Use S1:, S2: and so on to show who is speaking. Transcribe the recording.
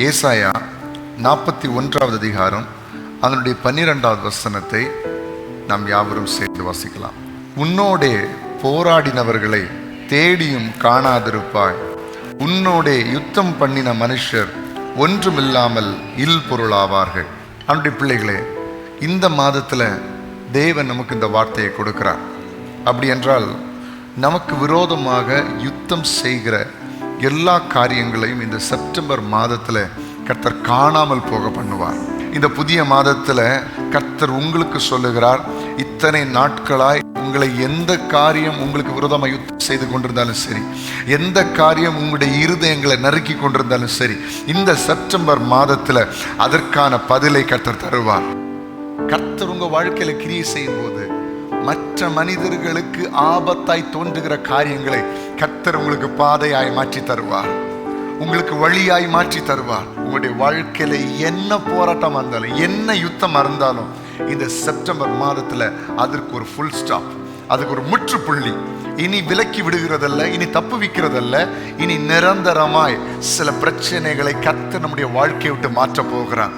S1: ஏசாயா 41வது அதிகாரம் அதனுடைய 12வது வசனத்தை நாம் யாவரும் சேர்ந்து வாசிக்கலாம். உன்னோடே போராடினவர்களை தேடியும் காணாதிருப்பாய், உன்னோடே யுத்தம் பண்ணின மனுஷர் ஒன்றுமில்லாமல் இல் பொருளாவார்கள். அவனுடைய பிள்ளைகளே, இந்த மாதத்தில் தேவன் நமக்கு இந்த வார்த்தையை கொடுக்கிறார். அப்படி என்றால் நமக்கு விரோதமாக யுத்தம் செய்கிற எல்லா காரியங்களையும் இந்த செப்டம்பர் மாதத்தில் கர்த்தர் காணாமல் போக பண்ணுவார். இந்த புதிய மாதத்தில் கர்த்தர் உங்களுக்கு சொல்லுகிறார், இத்தனை நாட்களாய் உங்களை எந்த காரியம் உங்களுக்கு விரோதமாக யுத்தம் செய்து கொண்டிருந்தாலும் சரி, எந்த காரியம் உங்களுடைய இருதயங்களை நறுக்கி கொண்டிருந்தாலும் சரி, இந்த செப்டம்பர் மாதத்தில் அதற்கான பதிலை கர்த்தர் தருவார். கர்த்தர் உங்க வாழ்க்கையில கிரியை செய்யும் போது மற்ற மனிதர்களுக்கு ஆபத்தாய் தோன்றுகிற காரியங்களை கர்த்தர் உங்களுக்கு பாதையாய் மாற்றி தருவார், உங்களுக்கு வழியாய் மாற்றி தருவார். உங்களுடைய வாழ்க்கையில என்ன போராட்டம் இருந்தாலும், என்ன யுத்தம் இருந்தாலும், இந்த செப்டம்பர் மாதத்துல அதற்கு ஒரு ஃபுல் ஸ்டாப், அதுக்கு ஒரு முற்றுப்புள்ளி. இனி விலக்கி விடுகிறதல்ல, இனி தப்பு வைக்கிறதல்ல, இனி நிரந்தரமாய் சில பிரச்சனைகளை கர்த்தர் நம்முடைய வாழ்க்கையை விட்டு மாற்ற போகிறார்.